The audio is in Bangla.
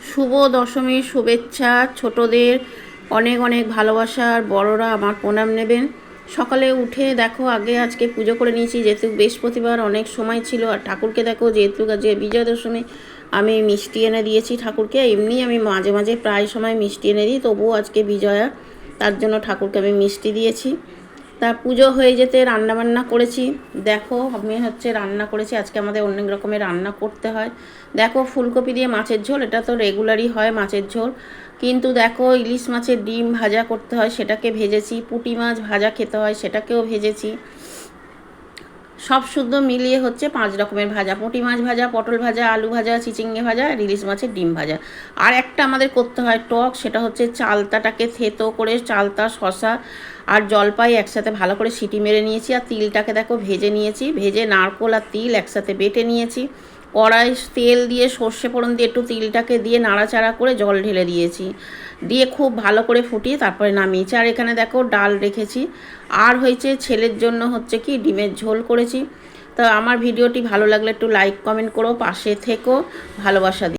শুভ দশমীর শুভেচ্ছা। ছোটদের অনেক অনেক ভালোবাসা, আর বড়রা আমার প্রণাম নেবেন। সকালে উঠে দেখো আগে আজকে পুজো করে নিয়েছি, যেহেতু বৃহস্পতিবার অনেক সময় ছিল। আর ঠাকুরকে দেখো, যেহেতু আজকে বিজয়া দশমী, আমি মিষ্টি এনে দিয়েছি ঠাকুরকে। এমনি আমি মাঝে মাঝে প্রায় সময় মিষ্টি এনে দিই, তবুও আজকে বিজয়া, তার জন্য ঠাকুরকে আমি মিষ্টি দিয়েছি। তা পুজো হয়ে যেতে রান্নাবান্না করেছি। দেখো আমি রান্না করেছি, আজকে আমাদের অনেক রকমের রান্না করতে হয়। দেখো ফুলকপি দিয়ে মাছের ঝোল, এটা তো রেগুলারই হয় মাছের ঝোল, কিন্তু দেখো ইলিশ মাছের ডিম ভাজা করতে হয়, সেটাকে ভেজেছি। পুঁটি মাছ ভাজা খেতে হয়, সেটাকেও ভেজেছি। সব শুদ্ধ মিলিয়ে 5 রকমের ভাজা: পুঁটি মাছ ভাজা, পটল ভাজা, আলু ভাজা, চিচিঙ্গে ভাজা, আর ইলিশ মাছের ডিম ভাজা। আর একটা আমাদের করতে হয় টক, সেটা চালতাটাকে থেতো করে চালতা, শশা আর জলপাই একসাথে ভালো করে সিটি মেরে নিয়েছি। আর তিলটাকে দেখো ভেজে নিয়েছি, ভেজে নারকোল আর তিল একসাথে বেটে নিয়েছি। কড়াই তেল দিয়ে সর্ষে ফোড়ন দিয়ে একটু তিলটাকে দিয়ে নাড়াচাড়া করে জল ঢেলে দিয়েছি, দিয়ে খুব ভালো করে ফুটিয়ে তারপরে নামিয়েছি। আর এখানে দেখো ডাল রেখেছি। আর ছেলের জন্য কি ডিমের ঝোল করেছি। তো আমার ভিডিওটি ভালো লাগলে একটু লাইক কমেন্ট করো, পাশে থেকো, ভালোবাসা দিও।